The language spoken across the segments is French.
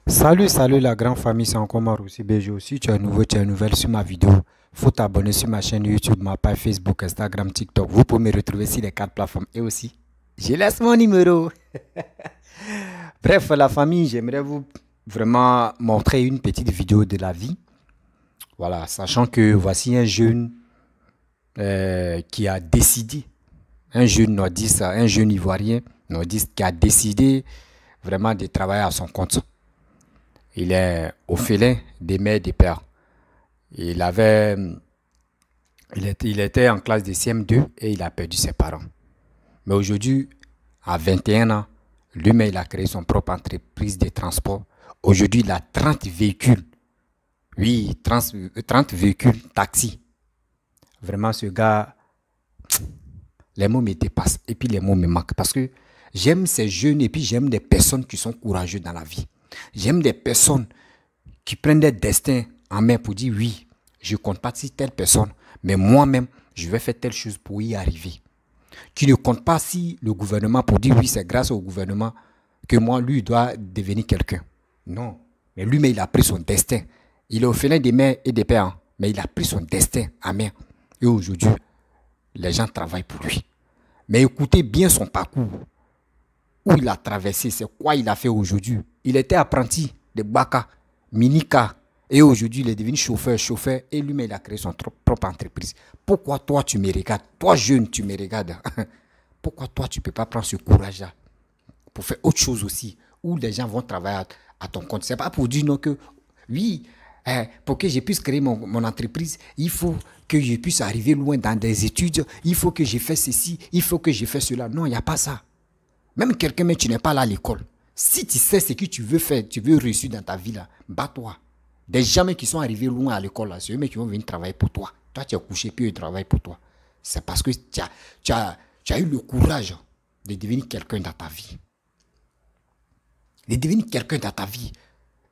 Salut la grande famille, c'est encore Maroussi BG aussi. Tu es nouveau, tu es nouvelle sur ma vidéo. Faut t'abonner sur ma chaîne YouTube, ma page Facebook, Instagram, TikTok. Vous pouvez me retrouver sur les quatre plateformes. Et aussi, je laisse mon numéro. Bref, la famille, j'aimerais vous vraiment montrer une petite vidéo de la vie. Voilà, sachant que voici un jeune qui a décidé, un jeune nordiste, un jeune ivoirien nordiste qui a décidé vraiment de travailler à son compte. Il est orphelin des mères et des pères. Il avait, il était en classe de CM2 et il a perdu ses parents. Mais aujourd'hui, à 21 ans, lui-même, il a créé son propre entreprise de transport. Aujourd'hui, il a 30 véhicules. Oui, 30 véhicules taxi. Vraiment, ce gars, les mots me dépassent et puis les mots me manquent. Parce que j'aime ces jeunes et puis j'aime des personnes qui sont courageuses dans la vie. J'aime des personnes qui prennent des destins en main pour dire oui, je ne compte pas sur telle personne, mais moi-même, je vais faire telle chose pour y arriver. Qui ne compte pas si le gouvernement pour dire oui, c'est grâce au gouvernement que moi, lui, doit devenir quelqu'un. Non, mais lui-même, il a pris son destin. Il est orphelin des mères et des pères, hein, mais il a pris son destin en main. Et aujourd'hui, les gens travaillent pour lui. Mais écoutez bien son parcours. Où il a traversé, c'est quoi il a fait aujourd'hui. Il était apprenti de Baka, Minika, et aujourd'hui il est devenu chauffeur, et lui-même il a créé son propre entreprise. Pourquoi toi tu me regardes, toi jeune tu me regardes, pourquoi toi tu ne peux pas prendre ce courage-là pour faire autre chose aussi, où les gens vont travailler à ton compte. C'est pas pour dire non que, oui, pour que je puisse créer mon entreprise, il faut que je puisse arriver loin dans des études, il faut que je fasse ceci, il faut que je fasse cela. Non, il n'y a pas ça. Même quelqu'un, mais tu n'es pas là à l'école. Si tu sais ce que tu veux faire, tu veux réussir dans ta vie, là, bats-toi. Des gens qui sont arrivés loin à l'école, là, c'est eux qui vont venir travailler pour toi. Toi, tu as couché, puis ils travaillent pour toi. C'est parce que tu as eu le courage de devenir quelqu'un dans ta vie. De devenir quelqu'un dans ta vie.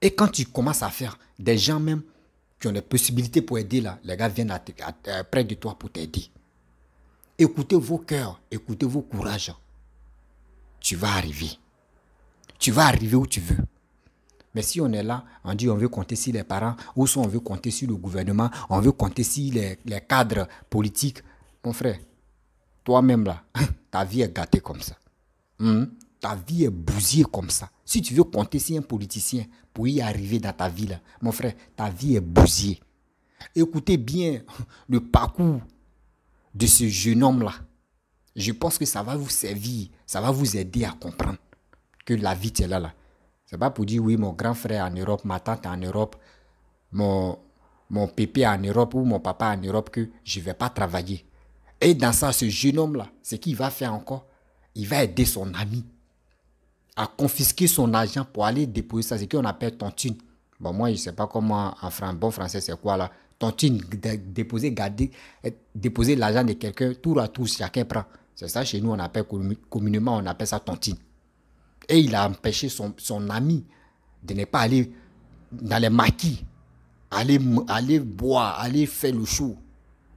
Et quand tu commences à faire, des gens même qui ont des possibilités pour aider, là, les gars viennent près de toi pour t'aider. Écoutez vos cœurs, écoutez vos courages. Tu vas arriver. Tu vas arriver où tu veux. Mais si on est là, on dit on veut compter sur les parents, ou soit on veut compter sur le gouvernement, on veut compter sur les cadres politiques. Mon frère, toi-même là, ta vie est gâtée comme ça. Ta vie est bousillée comme ça. Si tu veux compter sur un politicien pour y arriver dans ta vie là, mon frère, ta vie est bousillée. Écoutez bien le parcours de ce jeune homme là. Je pense que ça va vous servir, ça va vous aider à comprendre que la vie est là. C'est pas pour dire oui, mon grand frère est en Europe, ma tante est en Europe, mon pépé est en Europe ou mon papa est en Europe que je ne vais pas travailler. Et dans ça, ce jeune homme-là, ce qu'il va faire encore, il va aider son ami à confisquer son argent pour aller déposer ça, ce qu'on appelle tontine. Bon, moi, je ne sais pas comment en bon français c'est quoi là. Tontine, déposer l'argent de quelqu'un, tour à tour, chacun prend. C'est ça, chez nous, on appelle communément, on appelle ça tontine. Et il a empêché son ami de ne pas aller dans les maquis, aller boire, aller faire le show.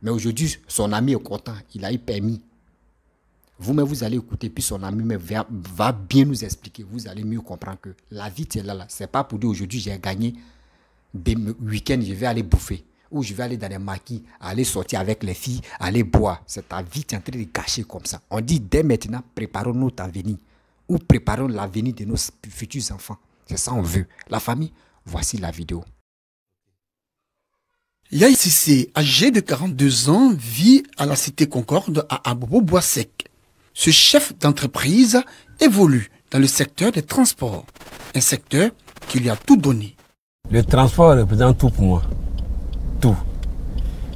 Mais aujourd'hui, son ami est content, il a eu permis. Vous-même, vous allez écouter, puis son ami va bien nous expliquer. Vous allez mieux comprendre que la vie, c'est là. C'est pas pour dire aujourd'hui, j'ai gagné des week-ends, je vais aller bouffer. Ou je vais aller dans les maquis, aller sortir avec les filles, aller boire. C'est ta vie qui est en train de gâcher comme ça. On dit dès maintenant, préparons notre avenir. Ou préparons l'avenir de nos futurs enfants. C'est ça on veut. La famille, voici la vidéo. Yaye Cissé, âgé de 42 ans, vit à la cité Concorde à Abobo-Bois-Sec. Ce chef d'entreprise évolue dans le secteur des transports, un secteur qui lui a tout donné. Le transport représente tout pour moi. Tout.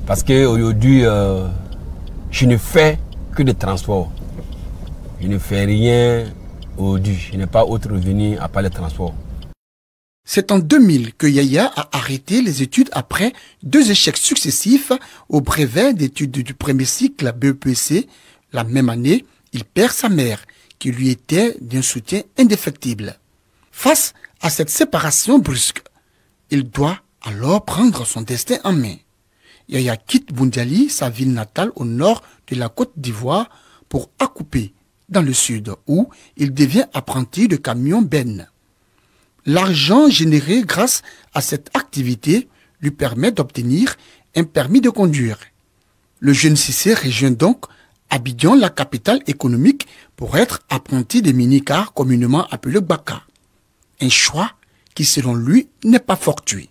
Parce qu'aujourd'hui, je ne fais que de transport. Je ne fais rien aujourd'hui. Je n'ai pas autre revenu à part le transport. C'est en 2000 que Yaya a arrêté les études après 2 échecs successifs au brevet d'études du premier cycle à BEPC. La même année, il perd sa mère, qui lui était d'un soutien indéfectible. Face à cette séparation brusque, il doit alors prendre son destin en main. Yaya quitte Boundiali, sa ville natale au nord de la Côte d'Ivoire, pour accouper dans le sud, où il devient apprenti de camion-benne. L'argent généré grâce à cette activité lui permet d'obtenir un permis de conduire. Le jeune Cissé rejoint donc Abidjan, la capitale économique, pour être apprenti de minicars communément appelé Baka. Un choix qui, selon lui, n'est pas fortuit.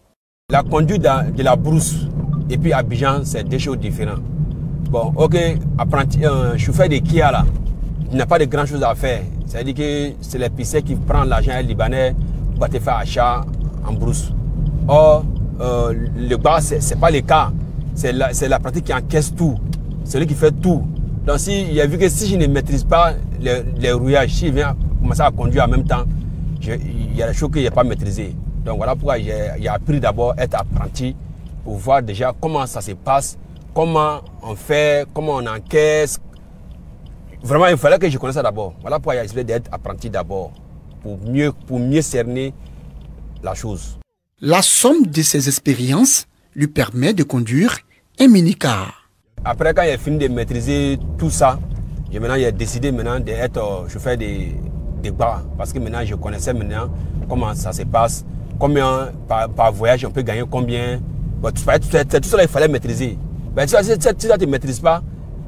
La conduite de la brousse et puis Abidjan, c'est deux choses différentes. Bon, ok, apprenti, chauffeur de Kia là, il n'a pas de grand chose à faire. C'est-à-dire que c'est l'épicier qui prend l'argent libanais pour te faire achat en brousse. Or, le bas, c'est pas le cas. C'est la pratique qui encaisse tout. C'est lui qui fait tout. Donc, il a vu que si je ne maîtrise pas les rouillages, si je viens commencer à conduire en même temps, il y a des choses qu'il n'a pas maîtrisées. Donc, voilà pourquoi j'ai appris d'abord à être apprenti pour voir déjà comment ça se passe, comment on fait, comment on encaisse. Vraiment, il fallait que je connaisse ça d'abord. Voilà pourquoi j'ai essayé d'être apprenti d'abord, pour mieux cerner la chose. La somme de ses expériences lui permet de conduire un minicar. Après, quand j'ai fini de maîtriser tout ça, j'ai décidé maintenant d'être chauffeur de bar. Parce que maintenant, je connaissais maintenant comment ça se passe, combien par voyage on peut gagner, combien. Bon, tout ça, il fallait maîtriser. Ben, si tu ne te maîtrises pas,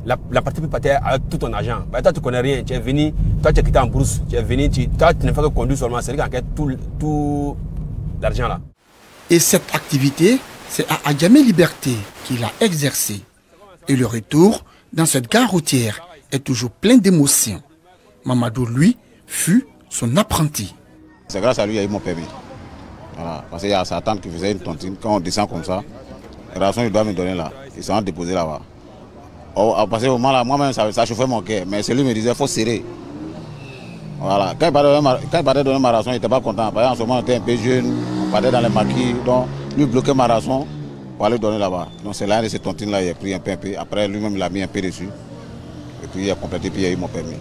la partie peut partir avec tout ton argent. Ben, toi, tu ne connais rien. Tu es venu, toi, tu es quitté en brousse. Tu es venu, toi, tu ne fais que conduire seulement. C'est lui qui enquête tout l'argent là. Et cette activité, c'est à Adjamé Liberté qu'il a exercé. Et le retour dans cette gare routière est toujours plein d'émotions. Mamadou, lui, fut son apprenti. C'est grâce à lui qu'il a eu mon permis. Voilà, parce qu'il y a sa tante qui faisait une tontine. Quand on descend comme ça, la ration, il doit me donner là. Ils sont déposés là-bas. À partir du moment là, moi-même, ça chauffait mon cœur. Mais celui me disait, il faut serrer. Voilà. Quand il partait donner ma ration, il n'était pas content. Parce qu'en ce moment, on était un peu jeune, on partait dans les maquis. Donc, lui bloquait ma ration pour aller donner là-bas. Donc, c'est là de ces tontines-là, il a pris un peu. Après, lui-même, il a mis un peu dessus. Et puis, il a complété, puis il a eu mon permis.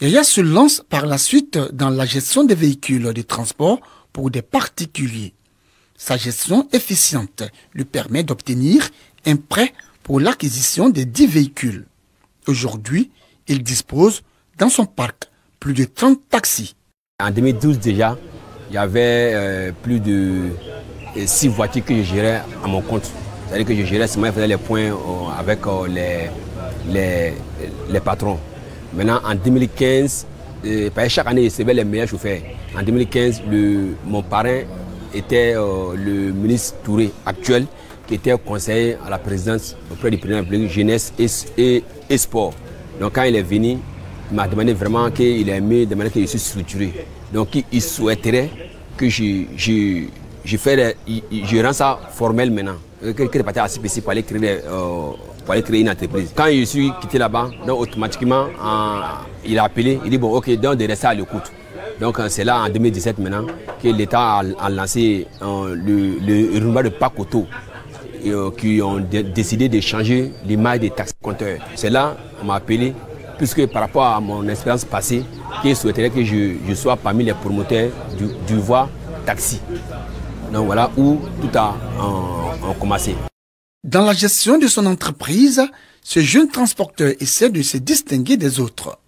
Yaya se lance par la suite dans la gestion des véhicules de transport pour des particuliers. Sa gestion efficiente lui permet d'obtenir un prêt pour l'acquisition de 10 véhicules. Aujourd'hui, il dispose dans son parc plus de 30 taxis. En 2012 déjà, il y avait plus de 6 voitures que je gérais à mon compte. C'est-à-dire que je gérais seulement, je faisais les points avec les patrons. Maintenant, en 2015, chaque année, je recevais les meilleurs chauffeurs. En 2015, mon parrain était le ministre Touré actuel, qui était conseiller à la présidence auprès du président de la République jeunesse et sport. Donc quand il est venu, il m'a demandé vraiment qu'il aimait de manière que je suis structuré. Donc il souhaiterait que je rends ça formel maintenant. Que je parte à CPC pour aller créer une entreprise. Quand je suis quitté là-bas, donc automatiquement, il a appelé, il dit bon ok, donc de rester à l'écoute. Donc c'est là en 2017 maintenant que l'État a lancé le renouvellement de Pakoto, qui ont décidé de changer l'image des taxis compteurs. C'est là on m'a appelé, puisque par rapport à mon expérience passée, qu'ils souhaiteraient que je sois parmi les promoteurs du voie taxi. Donc voilà où tout a commencé. Dans la gestion de son entreprise, ce jeune transporteur essaie de se distinguer des autres.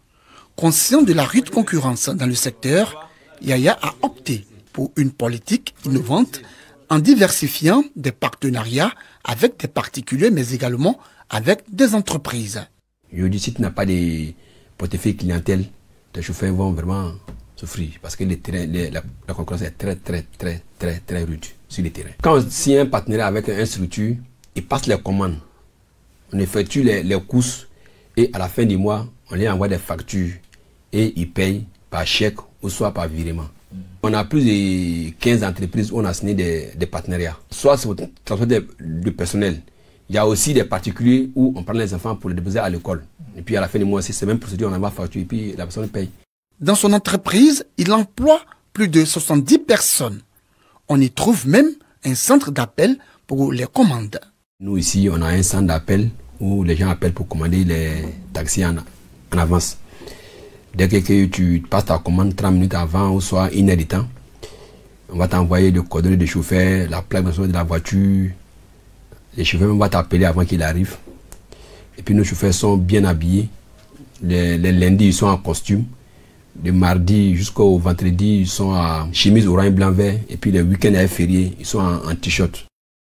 Conscient de la rude concurrence dans le secteur, Yaya a opté pour une politique innovante en diversifiant des partenariats avec des particuliers, mais également avec des entreprises. Je dis, si tu n'as pas de portefeuille clientèle, tes chauffeurs vont vraiment souffrir parce que la concurrence est très rude sur le terrain. Quand on signe un partenariat avec une structure, il passe les commandes, on effectue les courses et à la fin du mois, on leur envoie des factures et ils payent par chèque ou soit par virement. On a plus de 15 entreprises où on a signé des partenariats. Soit sur le transport de personnel. Il y a aussi des particuliers où on prend les enfants pour les déposer à l'école. Et puis à la fin du mois, c'est la même procédure, on envoie facture et puis la personne paye. Dans son entreprise, il emploie plus de 70 personnes. On y trouve même un centre d'appel pour les commandes. Nous ici, on a un centre d'appel où les gens appellent pour commander les taxis en avance. Dès que tu passes ta commande 30 minutes avant ou soit 1 heure de temps, on va t'envoyer le coordonnées de chauffeur, la plaque de la voiture. Les chauffeurs vont t'appeler avant qu'il arrive. Et puis nos chauffeurs sont bien habillés. Les lundis, ils sont en costume. De mardi jusqu'au vendredi, ils sont en chemise orange, blanc, vert. Et puis les week-ends et fériés, ils sont en t-shirt.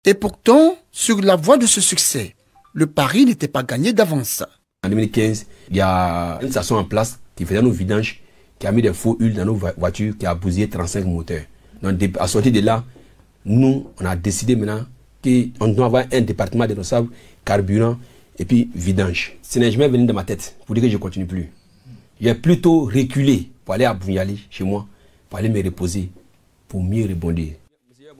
Et pourtant, sur la voie de ce succès, le pari n'était pas gagné d'avance. En 2015, il y a une station en place qui faisait nos vidanges, qui a mis des faux huiles dans nos voitures, qui a bousillé 35 moteurs. Donc, à sortir de là, nous, on a décidé maintenant qu'on doit avoir un département de nos sables, carburant et puis vidange. Ce n'est jamais venu dans ma tête pour dire que je ne continue plus. J'ai plutôt reculé pour aller à Bunyali, chez moi, pour aller me reposer, pour mieux rebondir.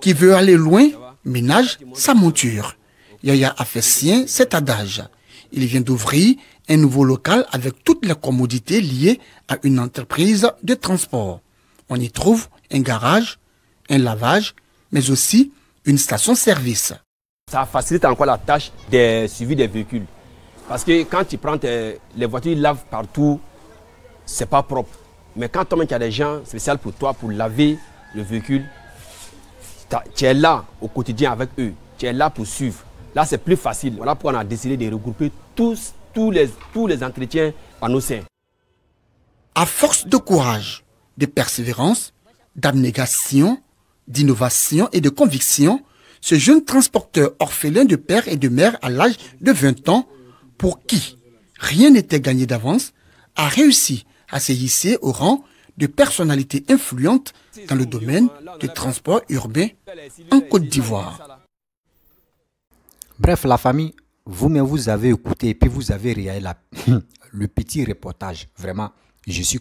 Qui veut aller loin, ménage sa monture. Yaya a fait sien cet adage. Il vient d'ouvrir un nouveau local avec toutes les commodités liées à une entreprise de transport. On y trouve un garage, un lavage, mais aussi une station-service. Ça facilite encore la tâche des suivis des véhicules. Parce que quand tu prends les voitures, ils lavent partout, c'est pas propre. Mais quand tu as des gens spéciaux pour toi, pour laver le véhicule, tu es là au quotidien avec eux. Tu es là pour suivre. Là, c'est plus facile. Voilà pourquoi on a décidé de regrouper tous les entretiens en nos sein. À force de courage, de persévérance, d'abnégation, d'innovation et de conviction, ce jeune transporteur orphelin de père et de mère à l'âge de 20 ans, pour qui rien n'était gagné d'avance, a réussi à se hisser au rang de personnalité influente dans le domaine du transport urbain en Côte d'Ivoire. Bref, la famille, vous-même, vous avez écouté et puis vous avez réalisé le petit reportage. Vraiment, je suis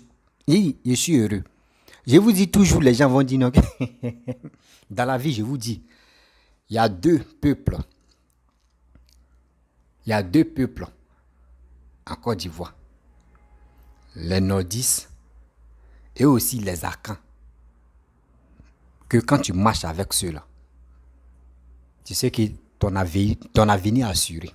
heureux. Je vous dis toujours, les gens vont dire non. Dans la vie, je vous dis, il y a deux peuples. Il y a deux peuples en Côte d'Ivoire. Les nordistes et aussi les Akans. Que quand tu marches avec ceux-là, tu sais que ton avenir est assuré.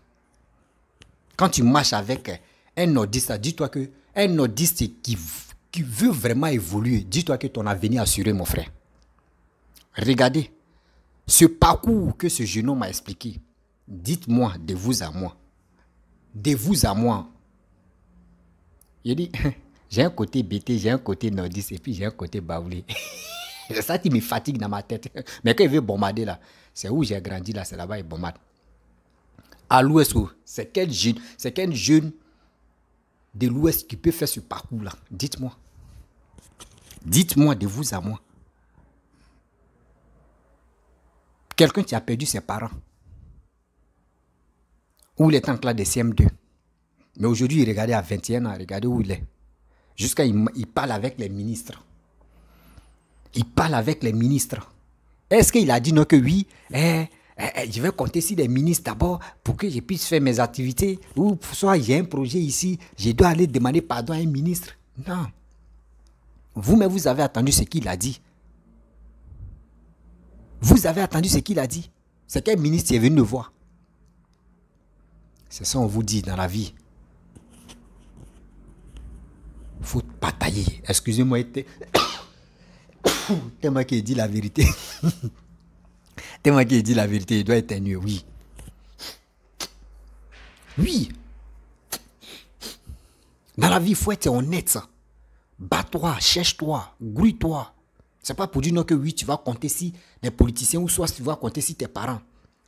Quand tu marches avec un nordiste, dis-toi que un nordiste qui veut vraiment évoluer, dis-toi que ton avenir est assuré, mon frère. Regardez, ce parcours que ce jeune homme m'a expliqué, dites-moi de vous à moi. De vous à moi. Il dit, j'ai un côté BT, j'ai un côté nordiste et puis j'ai un côté baoulé. C'est ça qui me fatigue dans ma tête. Mais quand il veut bombarder là, c'est où j'ai grandi là, c'est là-bas il bombarde. À l'ouest, c'est quel jeune de l'ouest qui peut faire ce parcours là? Dites-moi. Dites-moi de vous à moi. Quelqu'un qui a perdu ses parents. Ou il est en classe de CM2. Mais aujourd'hui, il regardait à 21 ans, regardez où il est. Jusqu'à il parle avec les ministres. Il parle avec les ministres. Est-ce qu'il a dit non que oui, je vais compter sur les ministres d'abord pour que je puisse faire mes activités, ou soit j'ai un projet ici, je dois aller demander pardon à un ministre? Non. Vous-même, vous avez attendu ce qu'il a dit. Vous avez attendu ce qu'il a dit. C'est quel ministre est venu le voir. C'est ça qu'on vous dit dans la vie. Il faut batailler. Excusez-moi, tellement qu'il dit la vérité. Tellement qu'il dit la vérité, il doit éternuer, oui. Oui. Dans la vie, il faut être honnête. Bats-toi, cherche-toi, grouille-toi. C'est pas pour dire non que oui, tu vas compter si des politiciens ou soit tu vas compter si tes parents.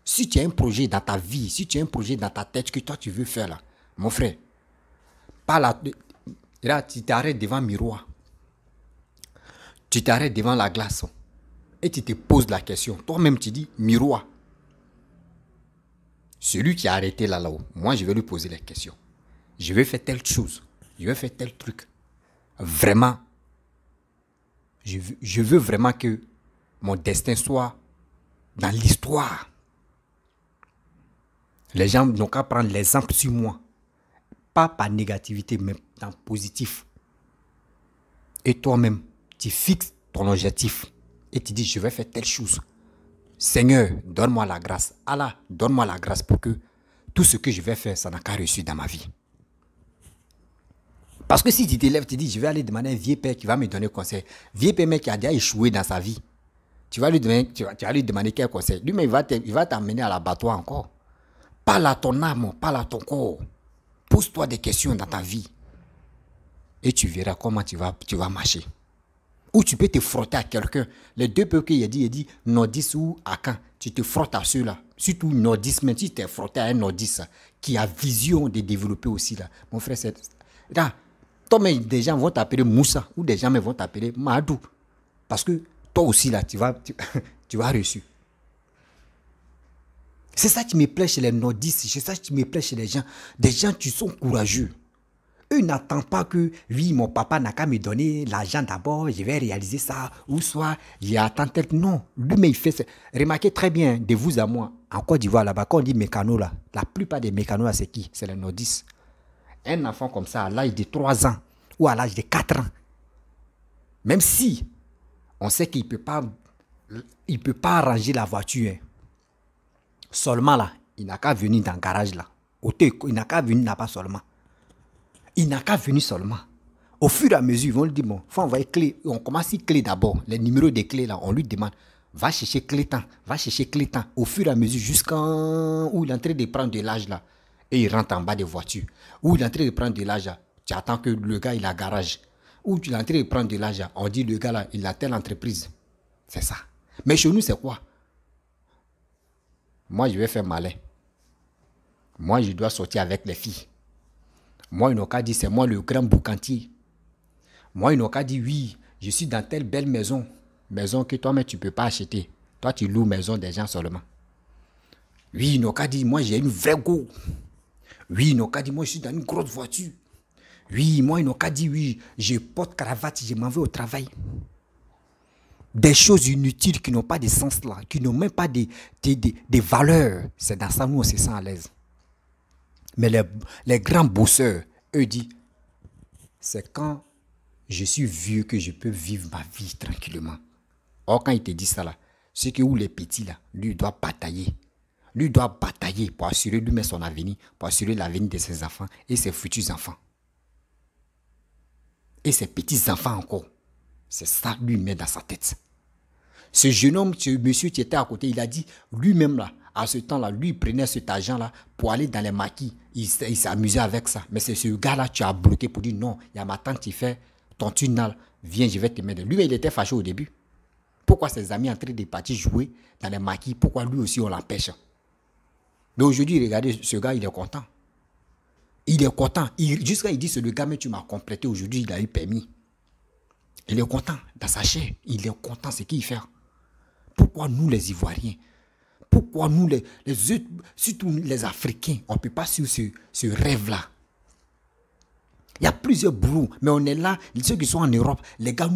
Si tu as un projet dans ta vie, si tu as un projet dans ta tête que toi tu veux faire là, mon frère, pas là, là tu t'arrêtes devant le miroir. Tu t'arrêtes devant la glace et tu te poses la question. Toi-même, tu dis, miroir. Celui qui a arrêté là-haut, moi, je vais lui poser la question. Je vais faire telle chose. Je vais faire tel truc. Vraiment, je veux vraiment que mon destin soit dans l'histoire. Les gens n'ont qu'à prendre l'exemple sur moi. Pas par négativité, mais dans positif. Et toi-même, tu fixes ton objectif et tu dis, je vais faire telle chose. Seigneur, donne-moi la grâce. Allah, donne-moi la grâce pour que tout ce que je vais faire, ça n'a qu'à réussir dans ma vie. Parce que si tu t'élèves, tu dis, je vais aller demander à un vieux père qui va me donner conseil. Vieux père mec qui a déjà échoué dans sa vie. Tu vas lui demander quel conseil. Lui-même, il va t'amener à l'abattoir encore. Parle à ton âme, parle à ton corps. Pose-toi des questions dans ta vie. et tu verras comment tu vas marcher. Ou tu peux te frotter à quelqu'un. Les deux peuples qu'il a dit nordiste ou Akan, tu te frottes à ceux-là. Surtout nordiste, mais tu t'es frotté à un nordiste qui a vision de développer aussi là. Mon frère, c'est là. Toi, mais des gens vont t'appeler Moussa ou des gens vont t'appeler Madou. Parce que toi aussi là, tu vas reçu. C'est ça qui me plaît chez les nordistes, c'est ça qui me plaît chez les gens. Des gens qui sont courageux. Eux n'attendent pas que, oui, mon papa n'a qu'à me donner l'argent d'abord, je vais réaliser ça, ou soit, j'attends tel. Non, lui-même, il fait ça. Remarquez très bien, de vous à moi, en Côte d'Ivoire, là-bas, quand on dit mécano, là, la plupart des mécanos, là, c'est qui? C'est les nordistes. Un enfant comme ça, à l'âge de 3 ans, ou à l'âge de 4 ans, même si on sait qu'il ne peut pas arranger la voiture, hein. Seulement là, il n'a qu'à venir dans le garage là. Il n'a qu'à venir là-bas seulement. Il n'a qu'à venir seulement. Au fur et à mesure, ils vont lui dire, bon, il faut envoyer clé. On commence clé d'abord. Les numéros des clés là, on lui demande, va chercher clé temps, va chercher clé temps. Au fur et à mesure, jusqu'à où il est en train de prendre de l'âge là. Et il rentre en bas des voitures. Où il est en train de prendre de l'âge là. Tu attends que le gars il a garage. Où tu es en train de prendre de l'âge là. On dit le gars là, il a telle entreprise. C'est ça. Mais chez nous, c'est quoi? Moi, je vais faire malin. Moi, je dois sortir avec les filles. Moi, ils n'ont qu'à dire, c'est moi le grand boucantier. Moi, ils n'ont qu'à dire, oui, je suis dans telle belle maison. Maison que toi-même, tu ne peux pas acheter. Toi, tu loues maison des gens seulement. Oui, ils n'ont qu'à dire, moi, j'ai une vraie go. Oui, ils n'ont qu'à dire, moi, je suis dans une grosse voiture. Oui, moi, ils n'ont qu'à dire, oui, je porte cravate, je m'en vais au travail. Des choses inutiles qui n'ont pas de sens là, qui n'ont même pas des valeurs. C'est dans ça, nous, on se sent à l'aise. Mais les grands bosseurs, eux disent, c'est quand je suis vieux que je peux vivre ma vie tranquillement. Or, quand il te dit ça là, c'est que où les petits là, lui doit batailler. Lui doit batailler pour assurer lui-même son avenir, pour assurer l'avenir de ses enfants et ses futurs enfants. Et ses petits-enfants encore. C'est ça lui met dans sa tête. Ce jeune homme, ce monsieur qui était à côté, il a dit lui-même là, à ce temps-là, lui il prenait cet argent-là pour aller dans les maquis. Il s'amusait avec ça. Mais c'est ce gars-là tu as bloqué pour dire non, il y a ma tante qui fait ton tunnel, viens, je vais te mettre. Lui, il était fâché au début. Pourquoi ses amis en train de partir jouer dans les maquis? Pourquoi lui aussi on l'empêche? Mais aujourd'hui, regardez, ce gars, il est content. Il est content. Jusqu'à il dit, c'est le gars, mais tu m'as complété. Aujourd'hui, il a eu permis. Il est content dans sa chair. Il est content ce qu'il fait. Pourquoi nous, les Ivoiriens, pourquoi nous, surtout les Africains, on ne peut pas suivre ce rêve-là? Il y a plusieurs boulots, mais on est là, ceux qui sont en Europe, les gars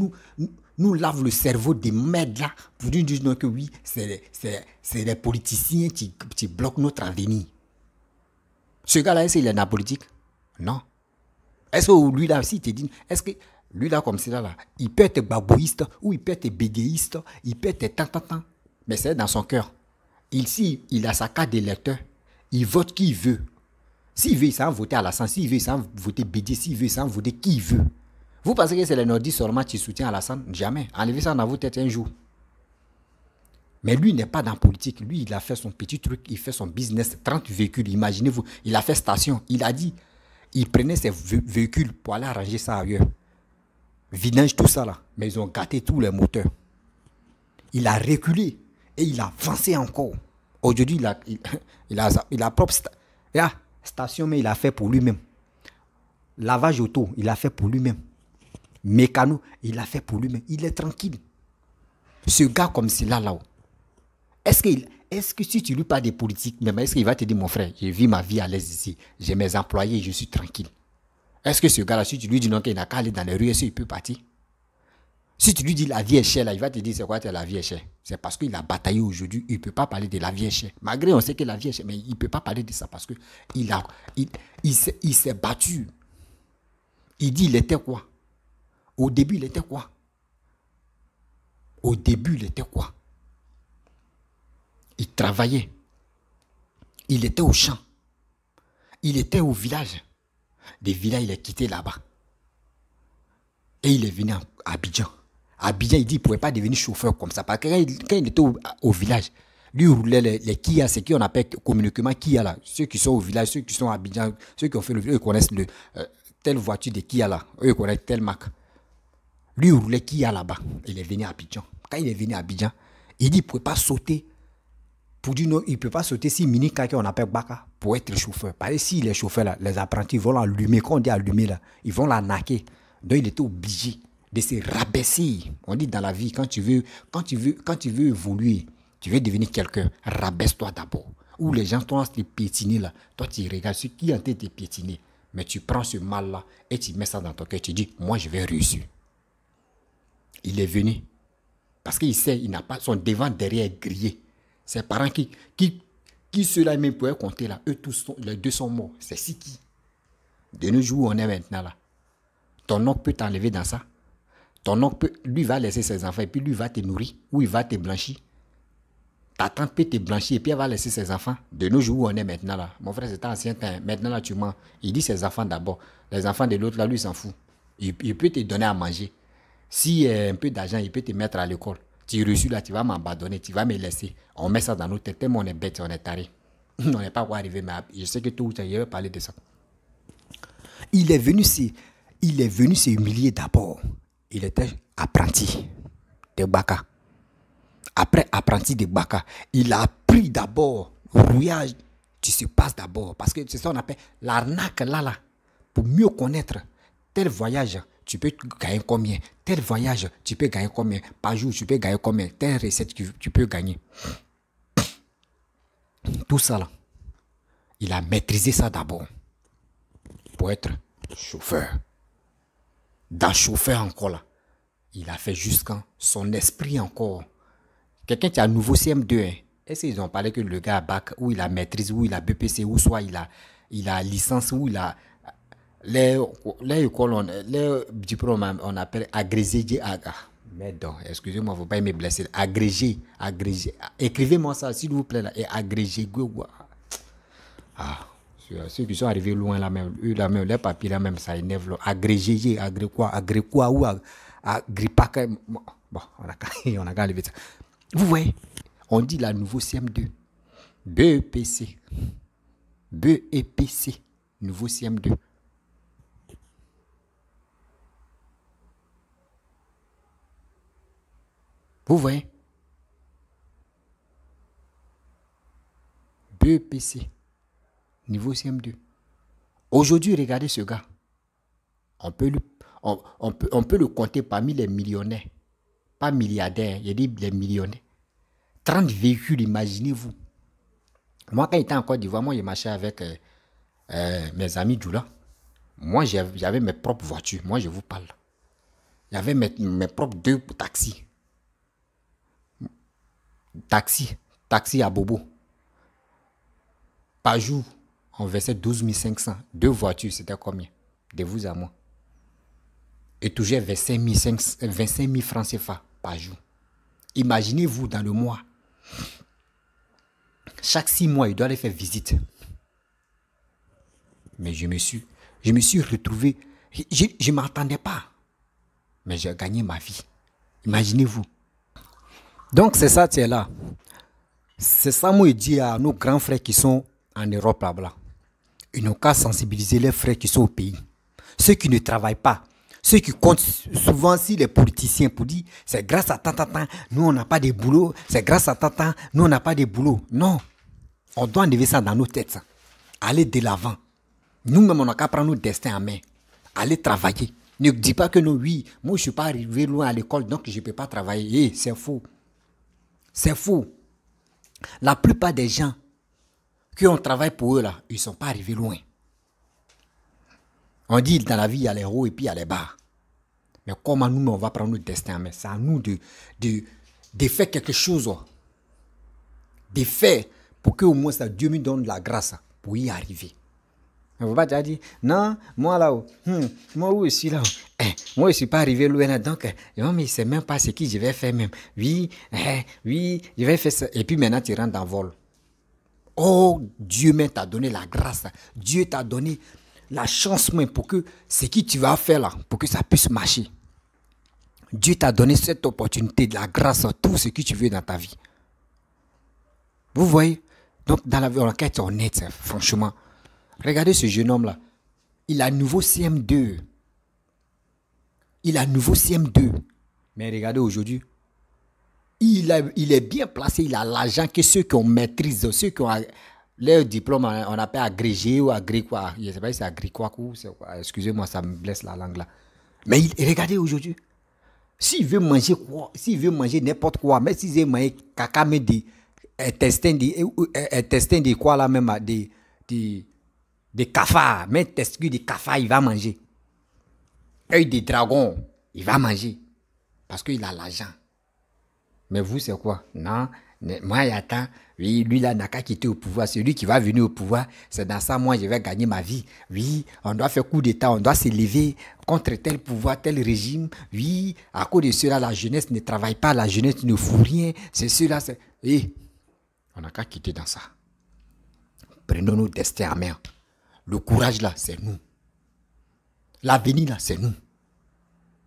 nous lavent le cerveau des merdes là pour nous dire que oui, c'est les politiciens qui bloquent notre avenir. Ce gars-là, est-ce qu'il est dans la politique? Non. Est-ce que lui là, si il te dit, est-ce que lui là, comme ça là, il peut être babouiste ou il peut être bédéiste, il peut être tant. Mais c'est dans son cœur. Il a sa carte d'électeur, il vote qui il veut. S'il veut, il s'en voter à Alassane. S'il veut, il s'en voter Bédé. S'il veut, il s'en voter qui il veut. Vous pensez que c'est les nordistes seulement qui soutiennent Alassane? Jamais. Enlevez ça dans votre tête un jour. Mais lui n'est pas dans la politique. Lui, il a fait son petit truc, il fait son business, 30 véhicules, imaginez-vous. Il a fait station. Il a dit, il prenait ses véhicules pour aller arranger ça ailleurs. Vidange, tout ça là. Mais ils ont gâté tous les moteurs. Il a reculé et il a avancé encore. Aujourd'hui, il a propre station, mais il a fait pour lui-même. Lavage auto, il a fait pour lui-même. Mécano, il a fait pour lui-même. Il est tranquille. Ce gars comme celui-là, là-haut, est-ce que si tu lui parles des politiques, même est-ce qu'il va te dire, mon frère, je vis ma vie à l'aise ici, j'ai mes employés, je suis tranquille. Est-ce que ce gars-là, si tu lui dis non, qu'il n'a qu'à aller dans les rues, est-ce qu'il peut partir? Si tu lui dis la vie est chère, là, il va te dire c'est quoi la vie est chère? C'est parce qu'il a bataillé aujourd'hui, il ne peut pas parler de la vie est chère. Malgré on sait que la vie est chère, mais il ne peut pas parler de ça parce qu'il s'est battu. Il dit il était quoi? Au début, il était quoi? Au début, il était quoi? Il travaillait. Il était au champ. Il était au village. Des villages, il est quitté là-bas. Et il est venu à Abidjan. Abidjan, il dit qu'il ne pouvait pas devenir chauffeur comme ça. Parce que quand il était au village, lui, il roulait les Kia, c'est qui on appelle communiquement Kia là. Ceux qui sont au village, ceux qui sont à Abidjan, ceux qui ont fait le village, ils connaissent telle voiture de Kia là. Eux, ils connaissent telle marque. Lui, il roulait Kia là-bas. Il est venu à Abidjan. Quand il est venu à Abidjan, il dit qu'il ne pouvait pas sauter. Pour dire non, il ne peut pas sauter si mini car qu'on appelle Baka pour être chauffeur. Parce que si les chauffeurs là, les apprentis vont l'allumer, quand on dit allumer là, ils vont la naquer. Donc il était obligé de se rabaisser. On dit dans la vie, quand tu veux évoluer, tu veux devenir quelqu'un, rabaisse-toi d'abord. Où les gens t'ont te piétiner là, toi tu regardes ceux qui ont été piétinés. Mais tu prends ce mal là et tu mets ça dans ton cœur. Tu dis, moi je vais réussir. Il est venu. Parce qu'il sait, il n'a pas son devant derrière grillé. Ses parents qui ceux-là même pouvaient compter là, eux tous, les deux sont morts. C'est si qui. De nos jours, on est maintenant là. Ton oncle peut t'enlever dans ça. Ton oncle, lui, va laisser ses enfants et puis lui va te nourrir ou il va te blanchir. Ta tante peut te blanchir et puis elle va laisser ses enfants. De nos jours, on est maintenant là. Mon frère, c'était ancien temps. Maintenant là, tu mens. Il dit ses enfants d'abord. Les enfants de l'autre là, lui, il s'en fout. Il peut te donner à manger. Si un peu d'argent, il peut te mettre à l'école. Tu reçus là, tu vas m'abandonner, tu vas me laisser. On met ça dans nos têtes, tellement on est bête, on est taré. On n'est pas où arriver, mais je sais que tout le temps, il va parler de ça. Il est venu s'humilier d'abord. Il était apprenti de Baka. Après apprenti de Baka, il a appris d'abord. Rouillage, tu se passes d'abord. Parce que c'est ça qu'on appelle l'arnaque là. Pour mieux connaître tel voyage. Tu peux gagner combien? Tel voyage, tu peux gagner combien? Par jour, tu peux gagner combien? Telle recette, tu peux gagner. Tout ça, là, il a maîtrisé ça d'abord pour être chauffeur. Dans chauffeur encore, là, il a fait jusqu'à son esprit encore. Quelqu'un qui a un nouveau CM2, hein, est-ce qu'ils ont parlé que le gars a bac, ou il a maîtrise, ou il a BPC, ou soit il a licence, ou il a... Les écoles, les diplômes, on appelle agrégé. Mais donc, excusez-moi, il ne faut pas me blesser. Agrégé. Écrivez-moi ça, s'il vous plaît. Là, et agrégé. Ceux qui sont arrivés loin là même, eux là même, les papiers là même, ça énerve. Là. Agrégé, agré quoi, ou agripa. Bon, on a qu'à enlever ça. Vous voyez, on dit la nouveau CM2. BEPC. BEPC. Nouveau CM2. Vous voyez? BEPC. Niveau CM2. Aujourd'hui, regardez ce gars. On peut le compter parmi les millionnaires. Pas milliardaires, il y a des millionnaires. 30 véhicules, imaginez-vous. Moi, quand j'étais en Côte d'Ivoire, moi, je marchais avec mes amis Djoula. Moi, j'avais mes propres voitures. Moi, je vous parle. J'avais mes propres 2 taxis. Taxi à Bobo. Par jour, on versait 12 500. 2 voitures, c'était combien? De vous à moi. Et toujours 25 000 francs CFA par jour. Imaginez-vous dans le mois. Chaque 6 mois, il doit aller faire visite. Mais je me suis retrouvé. Je ne m'attendais pas. Mais j'ai gagné ma vie. Imaginez-vous. Donc c'est ça, tu es là. C'est ça, moi, je dis à nos grands frères qui sont en Europe là-bas. Ils n'ont qu'à sensibiliser les frères qui sont au pays. Ceux qui ne travaillent pas. Ceux qui comptent souvent si les politiciens pour dire c'est grâce à tant, nous on n'a pas de boulot. C'est grâce à tant, nous on n'a pas de boulot. Non. On doit enlever ça dans nos têtes. Ça. Aller de l'avant. Nous-mêmes, on n'a qu'à prendre notre destin en main. Aller travailler. Ne dis pas que non, oui, moi je ne suis pas arrivé loin à l'école, donc je ne peux pas travailler. C'est faux. C'est faux. La plupart des gens qui ont travaillé pour eux, là, ils ne sont pas arrivés loin. On dit dans la vie, il y a les hauts et puis il y a les bas. Mais comment nous, on va prendre notre destin en main? C'est à nous de faire quelque chose. De faire pour qu'au moins ça, Dieu me donne la grâce pour y arriver. On ne va pas dire, non, moi là-haut, moi aussi là-haut, moi je ne suis pas arrivé loin, donc, non, mais c'est même pas ce que je vais faire même. Oui, je vais faire ça. Et puis maintenant, tu rentres en vol. Oh, Dieu t'a donné la grâce. Dieu t'a donné la chance même pour que ce que tu vas faire là, pour que ça puisse marcher. Dieu t'a donné cette opportunité, de la grâce, tout ce que tu veux dans ta vie. Vous voyez? Donc, dans la vie, on a qu'à être honnête, franchement. Regardez ce jeune homme-là. Il a nouveau CM2. Il a nouveau CM2. Mais regardez aujourd'hui, il est bien placé, il a l'argent que ceux qui ont maîtrise, ceux qui ont leur diplôme, on appelle agrégé ou agré quoi. Je ne sais pas si c'est agré quoi ou c'est quoi. Excusez-moi, ça me blesse la langue là. Mais regardez aujourd'hui, s'il veut manger quoi, s'il veut manger n'importe quoi, même s'il veut manger caca, mais des intestins de quoi là même, des cafards, même testicules de cafards, il va manger. Œil de dragon, il va manger. Parce qu'il a l'argent. Mais vous, c'est quoi? Non, moi, j'attends. Oui, lui, là, n'a qu'à quitter au pouvoir. C'est lui qui va venir au pouvoir. C'est dans ça, moi, je vais gagner ma vie. Oui, on doit faire coup d'État. On doit s'élever contre tel pouvoir, tel régime. Oui, à cause de cela, la jeunesse ne travaille pas. La jeunesse ne fout rien. C'est cela, c'est... Et on n'a qu'à quitter dans ça. Prenons nos destins en main. Le courage, là, c'est nous. L'avenir, là, c'est nous.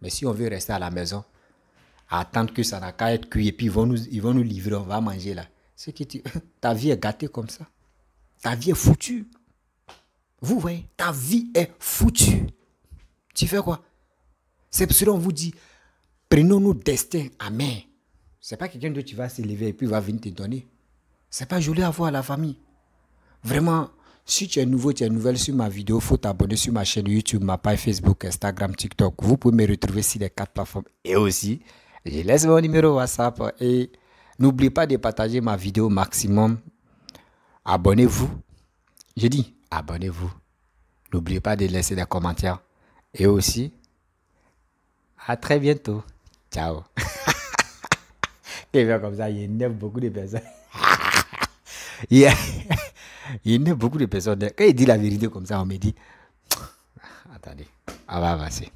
Mais si on veut rester à la maison, à attendre que ça n'a qu'à être cuit et puis ils vont nous livrer, on va manger là. C'est que ta vie est gâtée comme ça. Ta vie est foutue. Vous voyez, ta vie est foutue. Tu fais quoi? C'est pour cela qu'on vous dit, prenons nos destins à main. C'est pas quelqu'un d'autre qui va s'élever et puis va venir te donner. C'est pas joli à voir la famille. Vraiment, si tu es nouveau, tu es nouvelle sur ma vidéo, il faut t'abonner sur ma chaîne YouTube, ma page Facebook, Instagram, TikTok. Vous pouvez me retrouver sur les 4 plateformes. Et aussi, je laisse mon numéro WhatsApp. Et n'oubliez pas de partager ma vidéo au maximum. Abonnez-vous. Je dis, abonnez-vous. N'oubliez pas de laisser des commentaires. Et aussi, à très bientôt. Ciao. Et bien comme ça, il énerve beaucoup de personnes. Il énerve beaucoup de personnes. Quand il dit la vérité comme ça, on me dit, attendez, on va avancer.